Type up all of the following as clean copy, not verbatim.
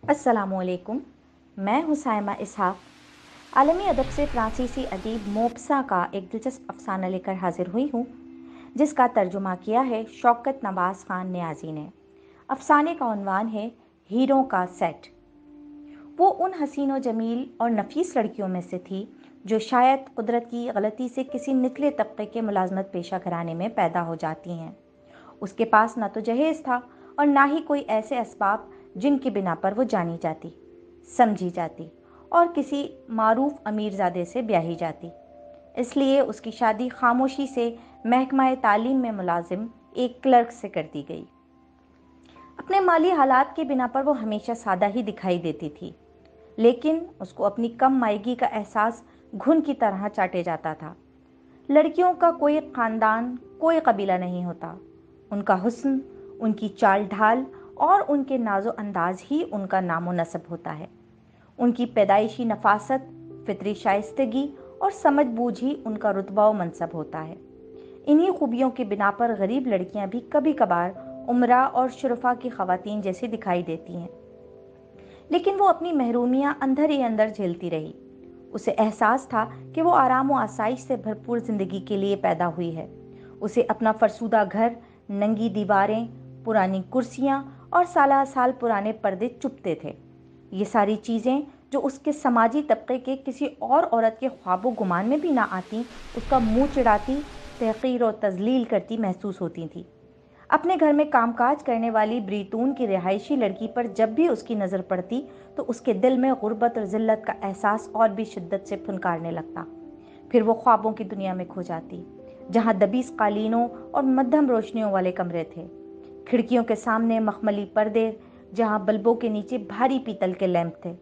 अस्सलामुअलैकुम। मैं हुसैमा इसहाक आलमी अदब से फ्रांसीसी अदीब मोपसा का एक दिलचस्प अफसाना लेकर हाजिर हुई हूँ, जिसका तर्जुमा किया है शौकत नवाज खान नियाजी ने। अफसाने का उन्वान है हीरों का सेट। वो उन हसीन व जमील और नफीस लड़कियों में से थी जो शायद कुदरत की गलती से किसी निचले तबके के मुलाजमत पेशा घराने में पैदा हो जाती हैं। उसके पास ना तो जहेज था और ना ही कोई ऐसे असबाब जिनकी बिना पर वो जानी जाती, समझी जाती और किसी मारूफ अमीरजादे से ब्याही जाती। इसलिए उसकी शादी खामोशी से महकमा तालीम में मुलाजिम एक क्लर्क से कर दी गई। अपने माली हालात के बिना पर वो हमेशा सादा ही दिखाई देती थी, लेकिन उसको अपनी कम मायगी का एहसास घुन की तरह चाटे जाता था। लड़कियों का कोई खानदान, कोई कबीला नहीं होता। उनका हुस्न, उनकी चाल ढाल और उनके नाजो अंदाज ही उनका नामो नसब होता है। उनकी पैदाइशी नफासत, फितरी शाइस्तगी और समझ बूझ ही उनका रुतबा व मनसब होता है। इन्हीं खूबियों की बिना पर गरीब लड़कियां भी कभी कभार उमरा और शुरफा की खवातीन जैसी दिखाई देती हैं, लेकिन वो अपनी महरूमियां अंदर ही अंदर झेलती रही। उसे एहसास था कि वो आराम व आसाइश से भरपूर जिंदगी के लिए पैदा हुई है। उसे अपना फरसूदा घर, नंगी दीवारें, पुरानी कुर्सियां और साल साल पुराने पर्दे चुभते थे। ये सारी चीज़ें जो उसके समाजी तबके के किसी और औरत के ख्वाबो गुमान में भी ना आती, उसका मुंह चिढ़ाती, तहकीर और तजलील करती महसूस होती थी। अपने घर में कामकाज करने वाली ब्रीतून की रिहायशी लड़की पर जब भी उसकी नज़र पड़ती तो उसके दिल में गुर्बत और ज़िल्लत का एहसास और भी शिद्दत से फुनकारने लगता। फिर वो ख्वाबों की दुनिया में खो जाती, जहाँ दबीस कालीनों और मध्यम रोशनियों वाले कमरे थे, खिड़कियों के सामने मखमली पर्दे, जहाँ बल्बों के नीचे भारी पीतल के लैंप थे।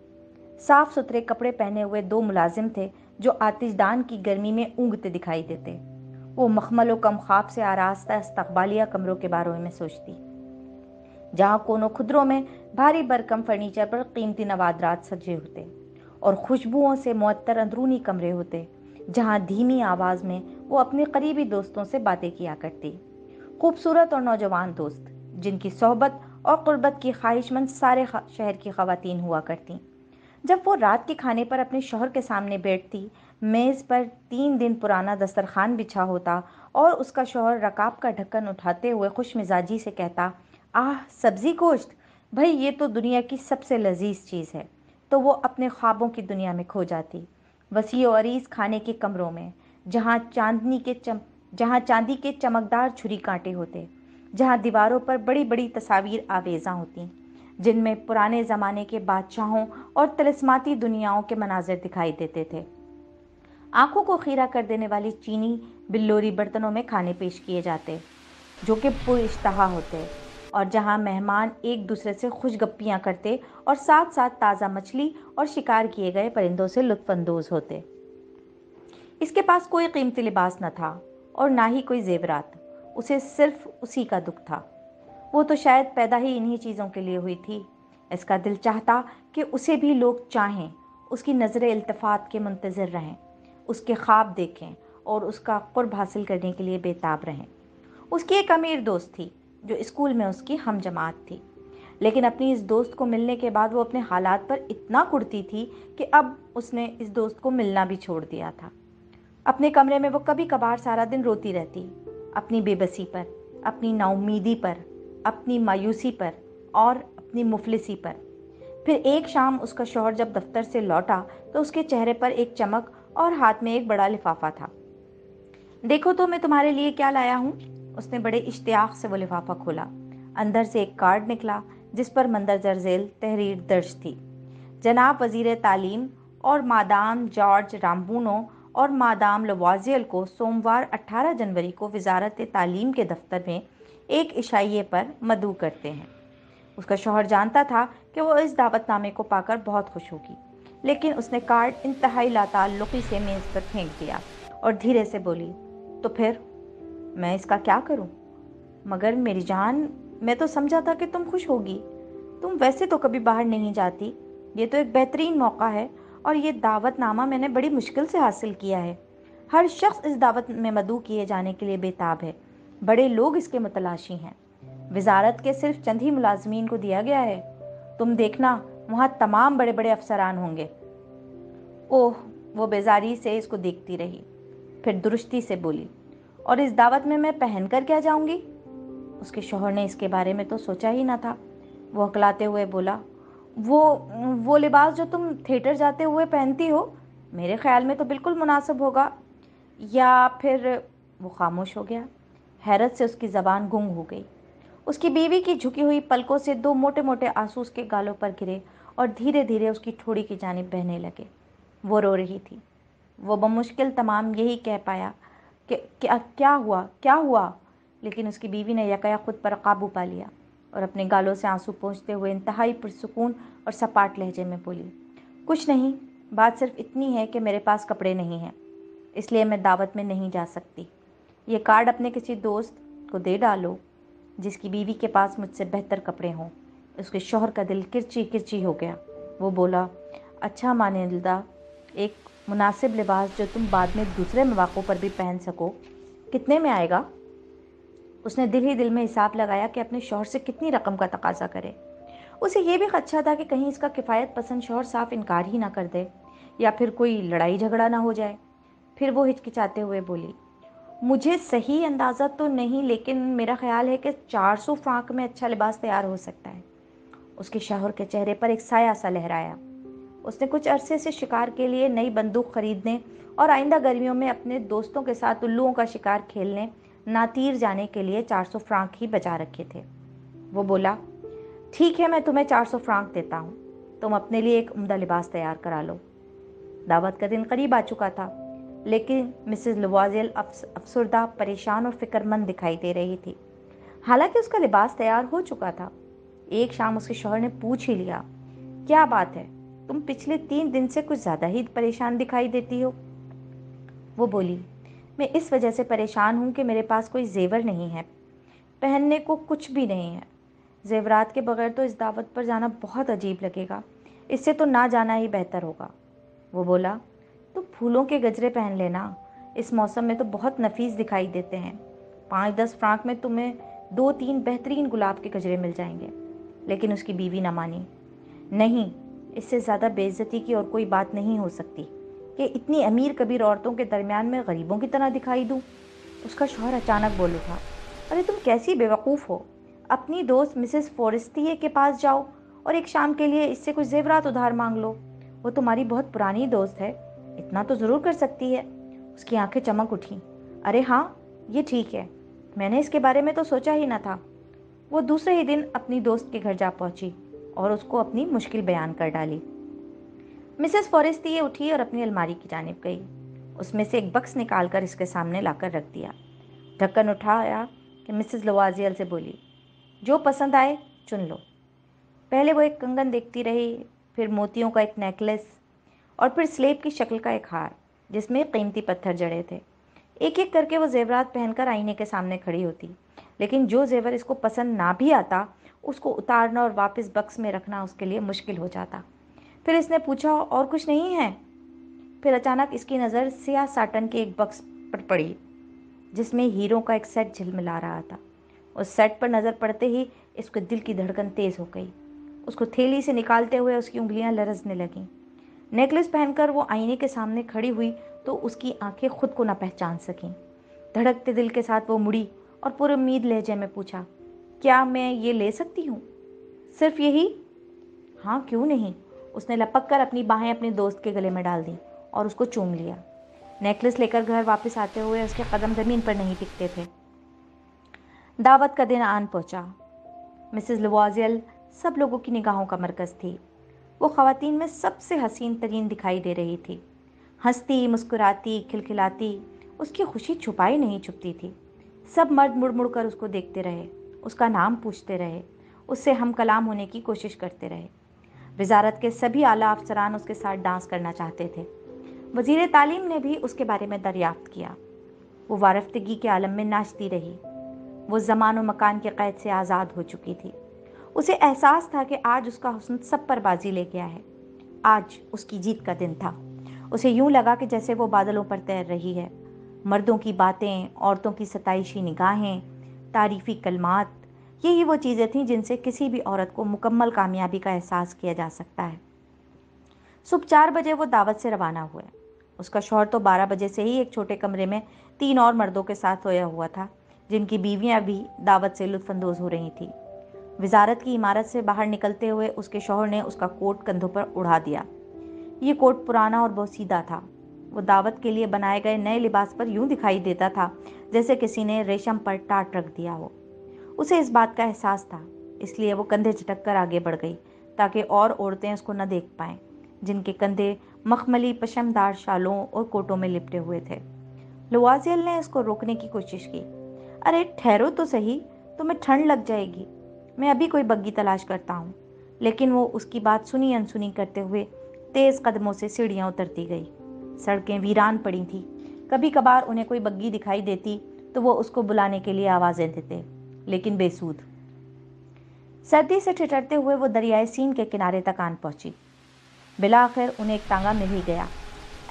साफ सुथरे कपड़े पहने हुए दो मुलाजिम थे जो आतिशदान की गर्मी में ऊँगते दिखाई देते। वो मखमल कम ख्वाब से आरास्ता इस्तकबालिया कमरों के बारे में सोचती, जहाँ कोनों खुदरों में भारी भरकम फर्नीचर पर कीमती नवादरात सजे होते और खुशबुओं से मुअत्तर अंदरूनी कमरे होते, जहाँ धीमी आवाज में वो अपने करीबी दोस्तों से बातें किया करती। खूबसूरत और नौजवान दोस्त जिनकी सोहबत और कुर्बत की ख्वाहिशमंद सारे शहर की खवातीन हुआ करती। जब वो रात के खाने पर अपने शौहर के सामने बैठती, मेज़ पर 3 दिन पुराना दस्तरखान बिछा होता और उसका शौहर रकाब का ढक्कन उठाते हुए खुश मिजाजी से कहता, आह सब्जी गोश्त, भाई ये तो दुनिया की सबसे लजीज चीज़ है, तो वो अपने ख्वाबों की दुनिया में खो जाती। वसी और अरीज खाने के कमरों में, जहाँ चांदी के चमकदार छुरी कांटे होते, जहाँ दीवारों पर बड़ी बड़ी तस्वीर आवेज़ा होती, जिनमें पुराने ज़माने के बादशाहों और तिलिस्माती दुनियाओं के मनाजिर दिखाई देते थे। आंखों को खीरा कर देने वाली चीनी बिल्लोरी बर्तनों में खाने पेश किए जाते, जो कि पुरइश्तहा होते, और जहां मेहमान एक दूसरे से खुशगप्पियां करते और साथ साथ ताज़ा मछली और शिकार किए गए परिंदों से लुत्फानंदोज होते। इसके पास कोई कीमती लिबास न था और ना ही कोई जेवरात। उसे सिर्फ उसी का दुख था। वो तो शायद पैदा ही इन्हीं चीज़ों के लिए हुई थी। इसका दिल चाहता कि उसे भी लोग चाहें, उसकी नज़रें इल्तिफात के मुंतज़िर रहें, उसके ख्वाब देखें और उसका कुर्ब हासिल करने के लिए बेताब रहें। उसकी एक अमीर दोस्त थी जो स्कूल में उसकी हम जमात थी, लेकिन अपनी इस दोस्त को मिलने के बाद वो अपने हालात पर इतना कुढ़ती थी कि अब उसने इस दोस्त को मिलना भी छोड़ दिया था। अपने कमरे में वो कभी कभार सारा दिन रोती रहती, अपनी बेबसी पर, अपनी नाउमीदी पर, अपनी मायूसी पर और अपनी मुफलिसी पर। फिर एक शाम उसका शौहर जब दफ्तर से लौटा तो उसके चेहरे पर एक चमक और हाथ में एक बड़ा लिफाफा था। देखो तो मैं तुम्हारे लिए क्या लाया हूँ। उसने बड़े इश्तियाक से वो लिफाफा खोला। अंदर से एक कार्ड निकला जिस पर मंदरजर झेल तहरीर दर्ज थी। जनाब वजीर तालीम और मादाम जॉर्ज रामबूनो और मादाम लवाजियल को सोमवार 18 जनवरी को वजारत तालीम के दफ्तर में एक इशाइये पर मदऊ करते हैं। उसका शौहर जानता था कि वो इस दावतनामे को पाकर बहुत खुश होगी, लेकिन उसने कार्ड इंतहाई लाताल्लुकी से मेज़ पर फेंक दिया और धीरे से बोली, तो फिर मैं इसका क्या करूं? मगर मेरी जान, मैं तो समझा था कि तुम खुश होगी। तुम वैसे तो कभी बाहर नहीं जाती। ये तो एक बेहतरीन मौका है और ये दावतनामा मैंने बड़ी मुश्किल से हासिल किया है। हर शख्स इस दावत में मदऊ किए जाने के लिए बेताब है। बड़े लोग इसके मुतलाशी हैं। वजारत के सिर्फ चंद ही मुलाजमीन को दिया गया है। तुम देखना, वहाँ तमाम बड़े बड़े अफसरान होंगे। ओह, वो बेजारी से इसको देखती रही, फिर दुरुस्ती से बोली, और इस दावत में मैं पहन कर क्या जाऊंगी? उसके शौहर ने इसके बारे में तो सोचा ही ना था। वो हकलाते हुए बोला, वो लिबास जो तुम थिएटर जाते हुए पहनती हो, मेरे ख्याल में तो बिल्कुल मुनासिब होगा। या फिर वो खामोश हो गया। हैरत से उसकी ज़बान गुंग हो गई। उसकी बीवी की झुकी हुई पलकों से दो मोटे मोटे आंसू उसके गालों पर गिरे और धीरे धीरे उसकी ठोड़ी की जानिब बहने लगे। वो रो रही थी। वो बमुश्किल तमाम यही कह पाया कि क्या हुआ, क्या हुआ? लेकिन उसकी बीवी ने यकाया खुद पर काबू पा लिया और अपने गालों से आंसू पोंछते हुए इंतहाई पुरसुकून और सपाट लहजे में बोली, कुछ नहीं, बात सिर्फ इतनी है कि मेरे पास कपड़े नहीं हैं, इसलिए मैं दावत में नहीं जा सकती। ये कार्ड अपने किसी दोस्त को दे डालो जिसकी बीवी के पास मुझसे बेहतर कपड़े हों। उसके शौहर का दिल किरची किरची हो गया। वो बोला, अच्छा मानिंदा, एक मुनासिब लिबास जो तुम बाद में दूसरे मौक़ों पर भी पहन सको, कितने में आएगा? उसने दिल ही दिल में हिसाब लगाया कि अपने शौहर से कितनी रकम का तकाजा करे। उसे यह भी खदशा था कि कहीं इसका किफ़ायत पसंद शौहर साफ इनकार ही ना कर दे या फिर कोई लड़ाई झगड़ा ना हो जाए। फिर वो हिचकिचाते हुए बोली, मुझे सही अंदाज़ा तो नहीं, लेकिन मेरा ख्याल है कि 400 फ्रांक में अच्छा लिबास तैयार हो सकता है। उसके शौहर के चेहरे पर एक साया सा लहराया। उसने कुछ अरसे से शिकार के लिए नई बंदूक खरीदने और आइंदा गर्मियों में अपने दोस्तों के साथ उल्लुओं का शिकार खेलने नातीर जाने के लिए 400 फ्रांक ही बचा रखे थे। वो बोला, ठीक है, मैं तुम्हें 400 फ्रांक देता हूँ, तुम अपने लिए एक उम्दा लिबास तैयार करा लो। दावत का दिन करीब आ चुका था, लेकिन मिसेस लवाज़ेल अफसरदा, परेशान और फिक्रमंद दिखाई दे रही थी। हालांकि उसका लिबास तैयार हो चुका था। एक शाम उसके शौहर ने पूछ ही लिया, क्या बात है, तुम पिछले 3 दिन से कुछ ज़्यादा ही परेशान दिखाई देती हो। वो बोली, मैं इस वजह से परेशान हूँ कि मेरे पास कोई जेवर नहीं है, पहनने को कुछ भी नहीं है। जेवरात के बगैर तो इस दावत पर जाना बहुत अजीब लगेगा, इससे तो ना जाना ही बेहतर होगा। वो बोला, तो फूलों के गजरे पहन लेना, इस मौसम में तो बहुत नफीस दिखाई देते हैं। 5-10 फ्रांक में तुम्हें 2-3 बेहतरीन गुलाब के गजरे मिल जाएंगे। लेकिन उसकी बीवी न मानी। नहीं, इससे ज़्यादा बेइज्जती की और कोई बात नहीं हो सकती कि इतनी अमीर कबीर औरतों के दरमियान में गरीबों की तरह दिखाई दूँ। उसका शौहर अचानक बोल उठा, अरे तुम कैसी बेवकूफ़ हो, अपनी दोस्त मिसेस फॉरेस्टिये के पास जाओ और एक शाम के लिए इससे कुछ जेवरात उधार मांग लो। वो तुम्हारी बहुत पुरानी दोस्त है, इतना तो ज़रूर कर सकती है। उसकी आंखें चमक उठीं। अरे हाँ, ये ठीक है, मैंने इसके बारे में तो सोचा ही ना था। वो दूसरे ही दिन अपनी दोस्त के घर जा पहुंची और उसको अपनी मुश्किल बयान कर डाली। मिसेस फॉरेस्टिये उठी और अपनी अलमारी की जानिब गई। उसमें से एक बक्स निकालकर इसके सामने लाकर रख दिया। ढक्कन उठाया कि मिसेस लवाजियल से बोली, जो पसंद आए चुन लो। पहले वो एक कंगन देखती रही, फिर मोतियों का एक नेकलेस और फिर स्लेब की शक्ल का एक हार जिसमें कीमती पत्थर जड़े थे। एक एक करके वो जेवरात पहनकर आईने के सामने खड़ी होती, लेकिन जो जेवर इसको पसंद ना भी आता उसको उतारना और वापस बक्स में रखना उसके लिए मुश्किल हो जाता। फिर इसने पूछा, और कुछ नहीं है? फिर अचानक इसकी नज़र सियाह साटन के एक बक्स पर पड़ी जिसमें हीरों का एक सेट झिलमिला रहा था। उस सेट पर नज़र पड़ते ही इसके दिल की धड़कन तेज़ हो गई। उसको थैली से निकालते हुए उसकी उंगलियां लरजने लगीं। नेकलेस पहनकर वो आईने के सामने खड़ी हुई तो उसकी आंखें खुद को न पहचान सकीं। धड़कते दिल के साथ वो मुड़ी और पुरुम्मीद लहजे में पूछा, क्या मैं ये ले सकती हूँ? सिर्फ यही? हाँ, क्यों नहीं। उसने लपक कर अपनी बाहें अपने दोस्त के गले में डाल दी और उसको चूम लिया। नेकलेस लेकर घर वापस आते हुए उसके कदम ज़मीन पर नहीं टिकते थे। दावत का दिन आन पहुंचा। मिसेस लवाजियल सब लोगों की निगाहों का मरकज़ थी। वो ख़वातीन में सबसे हसीन तरीन दिखाई दे रही थी। हंसती, मुस्कुराती, खिलखिलाती, उसकी खुशी छुपाई नहीं छुपती थी। सब मर्द मुड़ मुड़ कर उसको देखते रहे, उसका नाम पूछते रहे, उससे हम कलाम होने की कोशिश करते रहे। वजारत के सभी आला अफसरान उसके साथ डांस करना चाहते थे। वज़ीर तालीम ने भी उसके बारे में दरियाफ्त किया। वो वारफ्तगी के आलम में नाचती रही। वो ज़मान व मकान के क़ैद से आज़ाद हो चुकी थी। उसे एहसास था कि आज उसका हुस्न सब पर बाजी ले गया है। आज उसकी जीत का दिन था। उसे यूं लगा कि जैसे वो बादलों पर तैर रही है। मर्दों की बातें, औरतों की सताइशी निगाहें, तारीफ़ी कलमात, यही वो चीज़ें थीं जिनसे किसी भी औरत को मुकम्मल कामयाबी का एहसास किया जा सकता है। सुबह 4 बजे वो दावत से रवाना हुए। उसका शौहर तो 12 बजे से ही एक छोटे कमरे में 3 और मर्दों के साथ सोया हुआ था, जिनकी बीवियां भी दावत से लुत्फानंदोज हो रही थीं। वजारत की इमारत से बाहर निकलते हुए उसके शौहर ने उसका कोट कंधों पर उड़ा दिया। ये कोट पुराना और बहुत सीधा था। वो दावत के लिए बनाए गए नए लिबास पर यूं दिखाई देता था जैसे किसी ने रेशम पर टाट रख दिया हो। उसे इस बात का एहसास था, इसलिए वो कंधे झटक कर आगे बढ़ गई ताकि और औरतें उसको न देख पाएं, जिनके कंधे मखमली पशमदार शालों और कोटों में लिपटे हुए थे। लवाजियल ने उसको रोकने की कोशिश की। अरे ठहरो तो सही, तुम्हें ठंड लग जाएगी, मैं अभी कोई बग्गी तलाश करता हूँ। लेकिन वो उसकी बात सुनी अनसुनी करते हुए तेज कदमों से सीढ़ियाँ उतरती गई। सड़कें वीरान पड़ी थी। कभी कभार उन्हें कोई बग्गी दिखाई देती तो वो उसको बुलाने के लिए आवाज़ें देते, लेकिन बेसूद। सर्दी से ठिठुरते हुए वो दरियाए सीन के किनारे तक आन पहुंची। बिला आखिर उन्हें एक तांगा मिल ही गया।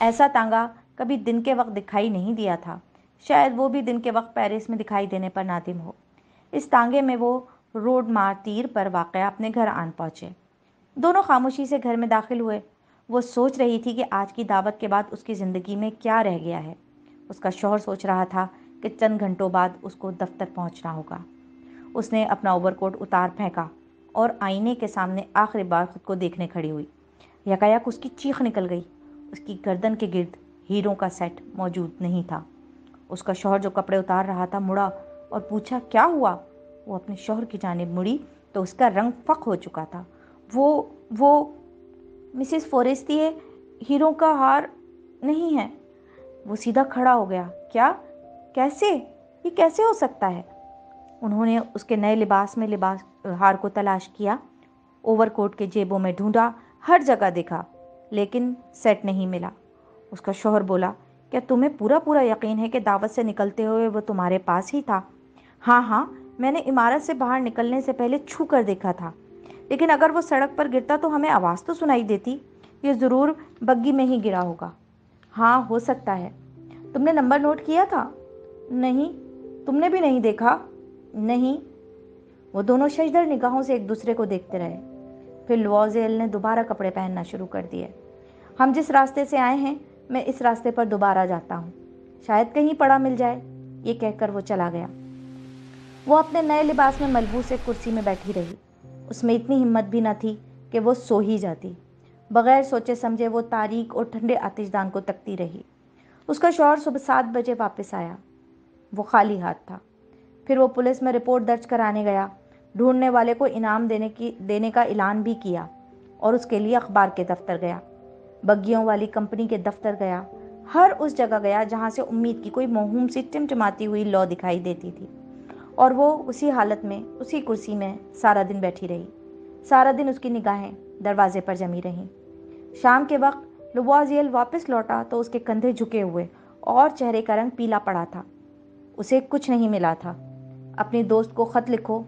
ऐसा तांगा कभी दिन के वक्त दिखाई नहीं दिया था। शायद वो भी दिन के वक्त पेरिस में दिखाई देने पर नादिम हो। इस तांगे में वो रोड मार तीर पर वाक़ अपने घर आन पहुंचे। दोनों खामोशी से घर में दाखिल हुए। वो सोच रही थी कि आज की दावत के बाद उसकी ज़िंदगी में क्या रह गया है। उसका शौहर सोच रहा था कि चंद घंटों बाद उसको दफ्तर पहुंचना होगा। उसने अपना ओवरकोट उतार फेंका और आईने के सामने आखिरी बार खुद को देखने खड़ी हुई। यकायक उसकी चीख निकल गई। उसकी गर्दन के गिर्द हीरों का सेट मौजूद नहीं था। उसका शौहर जो कपड़े उतार रहा था मुड़ा और पूछा, क्या हुआ? वो अपने शौहर की जानिब मुड़ी तो उसका रंग फक हो चुका था। वो मिसेस फॉरेस्टी है, हीरों का हार नहीं है। वो सीधा खड़ा हो गया। क्या? कैसे? ये कैसे हो सकता है? उन्होंने उसके नए लिबास में हार को तलाश किया, ओवरकोट के जेबों में ढूंढा, हर जगह देखा, लेकिन सेट नहीं मिला। उसका शौहर बोला, क्या तुम्हें पूरा पूरा यकीन है कि दावत से निकलते हुए वो तुम्हारे पास ही था? हाँ हाँ, मैंने इमारत से बाहर निकलने से पहले छू कर देखा था, लेकिन अगर वो सड़क पर गिरता तो हमें आवाज़ तो सुनाई देती। ये ज़रूर बग्गी में ही गिरा होगा। हाँ, हो सकता है। तुमने नंबर नोट किया था? नहीं। तुमने भी नहीं देखा? नहीं। वो दोनों शशदर निगाहों से एक दूसरे को देखते रहे। फिर लुआज़ेल ने दोबारा कपड़े पहनना शुरू कर दिए। हम जिस रास्ते से आए हैं, मैं इस रास्ते पर दोबारा जाता हूँ, शायद कहीं पड़ा मिल जाए। ये कहकर वो चला गया। वो अपने नए लिबास में मलबूस एक कुर्सी में बैठी रही। उसमें इतनी हिम्मत भी न थी कि वो सो ही जाती। बगैर सोचे समझे वो तारीक और ठंडे आतिशदान को तकती रही। उसका शौहर सुबह 7 बजे वापस आया। वो खाली हाथ था। फिर वो पुलिस में रिपोर्ट दर्ज कराने गया, ढूंढने वाले को इनाम देने का ऐलान भी किया, और उसके लिए अखबार के दफ्तर गया, बग्गियों वाली कंपनी के दफ्तर गया, हर उस जगह गया जहाँ से उम्मीद की कोई मौहूम सी टिमटिमाती हुई लौ दिखाई देती थी। और वो उसी हालत में उसी कुर्सी में सारा दिन बैठी रही। सारा दिन उसकी निगाहें दरवाजे पर जमी रहीं। शाम के वक्त लुवाजियल वापस लौटा तो उसके कंधे झुके हुए और चेहरे का रंग पीला पड़ा था। उसे कुछ नहीं मिला था। अपनी दोस्त को खत लिखो,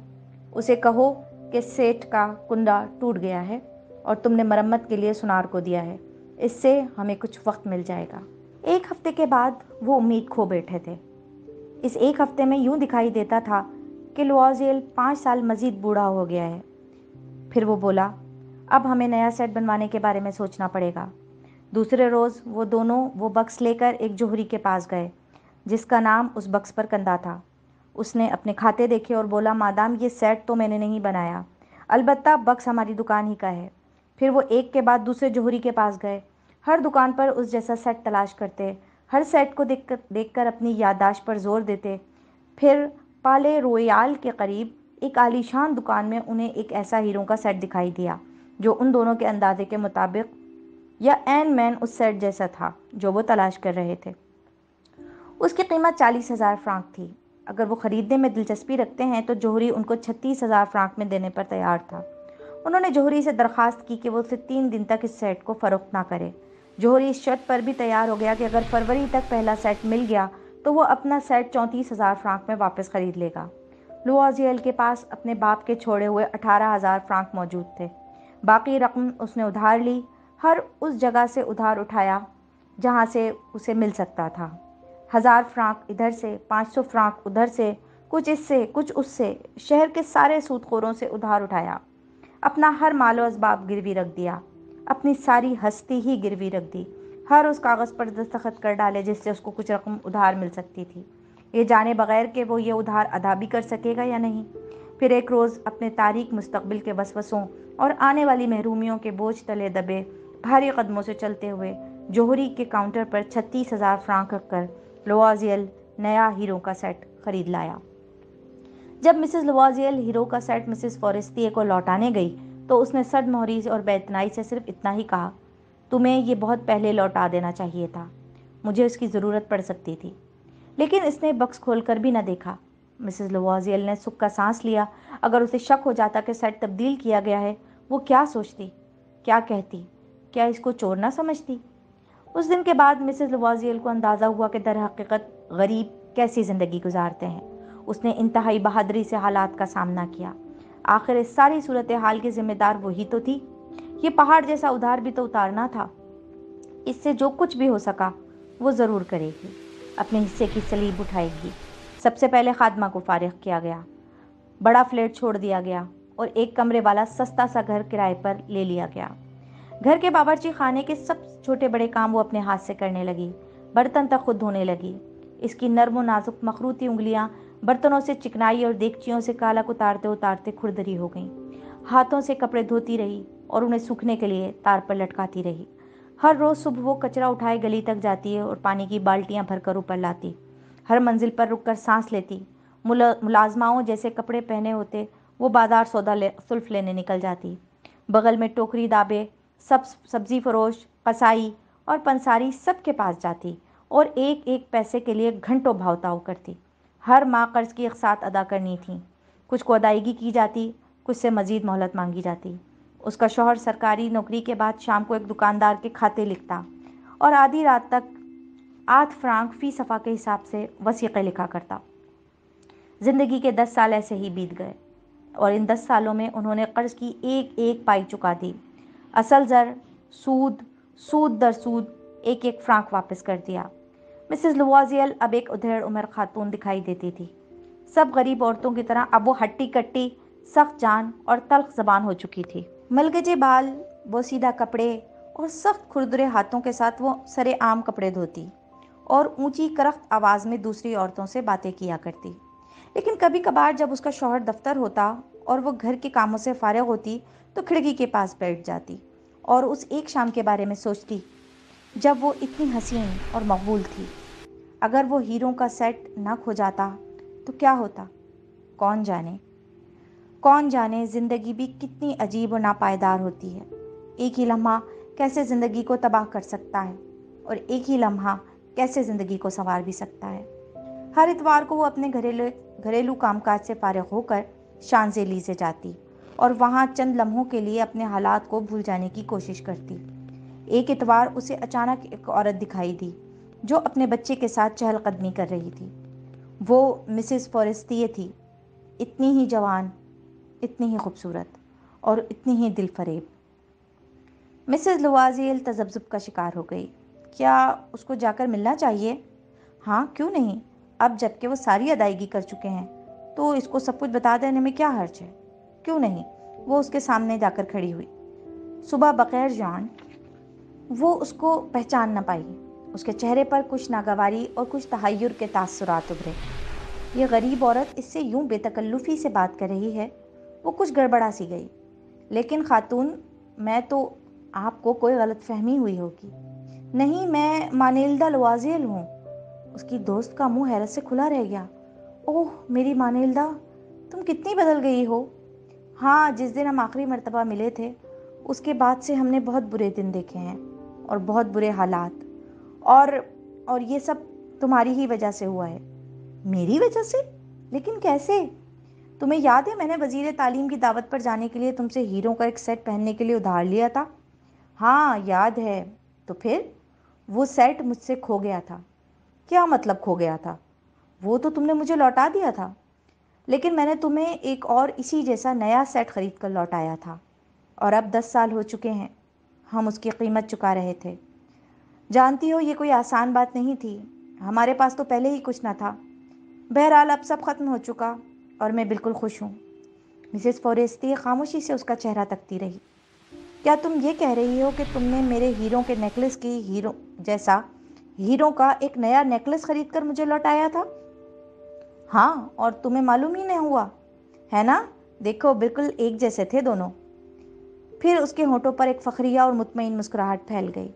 उसे कहो कि सेठ का कुंडा टूट गया है और तुमने मरम्मत के लिए सुनार को दिया है, इससे हमें कुछ वक्त मिल जाएगा। 1 हफ्ते के बाद वो उम्मीद खो बैठे थे। इस 1 हफ्ते में यूं दिखाई देता था कि लुआज़ेल 5 साल मजीद बूढ़ा हो गया है। फिर वो बोला, अब हमें नया सेट बनवाने के बारे में सोचना पड़ेगा। दूसरे रोज़ वो दोनों वो बक्स लेकर एक जोहरी के पास गए, जिसका नाम उस बक्स पर कंधा था। उसने अपने खाते देखे और बोला, मादाम ये सेट तो मैंने नहीं बनाया, अलबत्ता बक्स हमारी दुकान ही का है। फिर वो एक के बाद दूसरे जोहरी के पास गए, हर दुकान पर उस जैसा सेट तलाश करते, हर सेट को देखकर अपनी याददाश्त पर जोर देते। फिर पाले रोयाल के करीब एक आलीशान दुकान में उन्हें एक ऐसा हीरों का सेट दिखाई दिया जो उन दोनों के अंदाजे के मुताबिक या एन मैन उस सेट जैसा था जो वो तलाश कर रहे थे। उसकी कीमत 40,000 फ्रांक थी। अगर वो ख़रीदने में दिलचस्पी रखते हैं तो जोहरी उनको 36,000 फ्रांक में देने पर तैयार था। उन्होंने जोहरी से दरख्वास्त की कि वो उसे 3 दिन तक इस सेट को फ़रोख्त ना करे। जोहरी इस शर्त पर भी तैयार हो गया कि अगर फरवरी तक पहला सेट मिल गया तो वो अपना सेट 34,000 फ्रांक में वापस ख़रीद लेगा। लुआज़ेल के पास अपने बाप के छोड़े हुए 18,000 फ्रांक मौजूद थे। बाकी रकम उसने उधार ली, हर उस जगह से उधार उठाया जहाँ से उसे मिल सकता था। 1,000 फ्रांक इधर से, 500 फ्रांक उधर से, कुछ इससे कुछ उससे, शहर के सारे सूदखोरों से उधार उठाया, अपना हर मालो असबाब गिरवी रख दिया, अपनी सारी हस्ती ही गिरवी रख दी, हर उस कागज़ पर दस्तखत कर डाले जिससे उसको कुछ रकम उधार मिल सकती थी, ये जाने बगैर कि वो ये उधार अदा भी कर सकेगा या नहीं। फिर एक रोज़ अपने तारीक मुस्तकबिल के वसवसों और आने वाली महरूमियों के बोझ तले दबे भारी कदमों से चलते हुए जोहरी के काउंटर पर 36,000 फ्रांक रखकर लुआज़ियल नया हीरो का सेट खरीद लाया। जब मिसेस लुआज़ियल हीरो का सेट मिसेस फॉरेस्टिए को लौटाने गई तो उसने सदमोहरी और बेइतनाई से सिर्फ इतना ही कहा, तुम्हें ये बहुत पहले लौटा देना चाहिए था, मुझे उसकी ज़रूरत पड़ सकती थी। लेकिन इसने बक्स खोलकर भी न देखा। मिसेस लुआज़ियल ने सुख का सांस लिया। अगर उसे शक हो जाता कि सेट तब्दील किया गया है, वो क्या सोचती, क्या कहती, क्या इसको चोर ना समझती। उस दिन के बाद मिसेस लुआज़ियल को अंदाज़ा हुआ कि दर हकीकत गरीब कैसी ज़िंदगी गुजारते हैं। उसने इंतहाई बहादुरी से हालात का सामना किया। आखिर इस सारी सूरत हाल की जिम्मेदार वही तो थी। ये पहाड़ जैसा उधार भी तो उतारना था। इससे जो कुछ भी हो सका वो ज़रूर करेगी, अपने हिस्से की सलीब उठाएगी। सबसे पहले खादमा को फारिग किया गया, बड़ा फ्लैट छोड़ दिया गया और एक कमरे वाला सस्ता सा घर किराए पर ले लिया गया। घर के बावर्ची खाने के सब छोटे बड़े काम वो अपने हाथ से करने लगी, बर्तन तक खुद धोने लगी। इसकी नर्म और नाजुक मखरूती उंगलियां बर्तनों से चिकनाई और देगचियों से कालक उतारते उतारते खुरदरी हो गईं। हाथों से कपड़े धोती रही और उन्हें सूखने के लिए तार पर लटकाती रही। हर रोज़ सुबह वो कचरा उठाए गली तक जाती है और पानी की बाल्टियां भरकर ऊपर लाती। हर मंजिल पर रुककर सांस लेती। मुलाजमाओं जैसे कपड़े पहने होते वो बाजार सौदा सुल्फ लेने निकल जाती। बगल में टोकरी दाबे सब सब्जी फरोश, कसाई और पंसारी सबके पास जाती और एक एक पैसे के लिए घंटों भावताव करती। हर माह कर्ज की अक़सात अदा करनी थी। कुछ को अदायगी की जाती, कुछ से मज़ीद मोहलत मांगी जाती। उसका शौहर सरकारी नौकरी के बाद शाम को एक दुकानदार के खाते लिखता और आधी रात तक 8 फ्रांक फी सफ़ा के हिसाब से वसीक़े लिखा करता। ज़िंदगी के 10 साल ऐसे ही बीत गए और इन 10 सालों में उन्होंने कर्ज की एक एक पाई चुका दी। असल ज़र, सूद, सूद दर सूद एक एक फ्रांक वापस कर दिया। मिसेस लुआज़ियल अब एक उधेड़ उम्र खातून दिखाई देती थी। सब गरीब औरतों की तरह अब वो हट्टी कट्टी, सख्त जान और तल्ख ज़बान हो चुकी थी। मलगजे बाल, वो सीधा कपड़े और सख्त खुरदरे हाथों के साथ वो सरे आम कपड़े धोती और ऊंची करख्त आवाज़ में दूसरी औरतों से बातें किया करती। लेकिन कभी कभार जब उसका शौहर दफ्तर होता और वो घर के कामों से फारिग होती तो खिड़की के पास बैठ जाती और उस एक शाम के बारे में सोचती जब वो इतनी हसीन और मकबूल थी। अगर वो हीरो का सेट ना खो जाता तो क्या होता, कौन जाने। कौन जाने ज़िंदगी भी कितनी अजीब और नापायदार होती है। एक ही लम्हा कैसे ज़िंदगी को तबाह कर सकता है और एक ही लम्हा कैसे ज़िंदगी को संवार भी सकता है। हर इतवार को वो अपने घरेलू कामकाज से फारिग होकर शांज़ेलीज़े जाती और वहाँ चंद लम्हों के लिए अपने हालात को भूल जाने की कोशिश करती। एक इतवार उसे अचानक एक औरत दिखाई दी जो अपने बच्चे के साथ चहलकदमी कर रही थी। वो मिसेस फॉरेस्टिए थी, इतनी ही जवान, इतनी ही खूबसूरत और इतनी ही दिलफरेब। मिसेस लुआज़ियल तज़ब्ज़ुब का शिकार हो गई। क्या उसको जाकर मिलना चाहिए? हाँ, क्यों नहीं। अब जबकि वो सारी अदायगी कर चुके हैं तो इसको सब कुछ बता देने में क्या हर्ज है। क्यों नहीं। वो उसके सामने जाकर खड़ी हुई। सुबह बग़ैर जान वो उसको पहचान न पाई। उसके चेहरे पर कुछ नागवारी और कुछ तहय्युर के तासुरात उभरे। ये गरीब औरत इससे यूं बेतकल्लुफ़ी से बात कर रही है, वो कुछ गड़बड़ा सी गई। लेकिन खातून, मैं तो आपको कोई गलत फहमी हुई होगी। नहीं, मैं मानेल्दा लुआज़ियल हूँ। उसकी दोस्त का मुंह हैरत से खुला रह गया। ओह मेरी मानेल्दा, तुम कितनी बदल गई हो। हाँ, जिस दिन हम आखिरी मर्तबा मिले थे उसके बाद से हमने बहुत बुरे दिन देखे हैं और बहुत बुरे हालात, और ये सब तुम्हारी ही वजह से हुआ है। मेरी वजह से? लेकिन कैसे? तुम्हें याद है मैंने वज़ीर तालीम की दावत पर जाने के लिए तुमसे हीरो का एक सेट पहनने के लिए उधार लिया था। हाँ याद है। तो फिर? वो सेट मुझसे खो गया था। क्या मतलब खो गया था? वो तो तुमने मुझे लौटा दिया था। लेकिन मैंने तुम्हें एक और इसी जैसा नया सेट खरीद कर लौटाया था और अब 10 साल हो चुके हैं हम उसकी कीमत चुका रहे थे। जानती हो ये कोई आसान बात नहीं थी। हमारे पास तो पहले ही कुछ ना था। बहरहाल अब सब खत्म हो चुका और मैं बिल्कुल खुश हूँ। मिसेस फॉरेस्टी खामोशी से उसका चेहरा तकती रही। क्या तुम ये कह रही हो कि तुमने मेरे हीरो के नेकलेस की हीरो का एक नया नेकलेस खरीद कर मुझे लौटाया था? हाँ, और तुम्हें मालूम ही नहीं हुआ, है ना? देखो, बिल्कुल एक जैसे थे दोनों। फिर उसके होठों पर एक फखरिया और मुतमईन मुस्कुराहट फैल गई।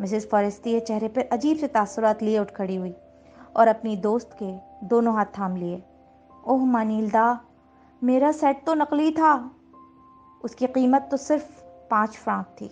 मिसेस फॉरेस्टी चेहरे पर अजीब से तासुरात लिए उठ खड़ी हुई और अपनी दोस्त के दोनों हाथ थाम लिए। ओह मानील्दा, मेरा सेट तो नकली था। उसकी कीमत तो सिर्फ 5 फ्रांक थी।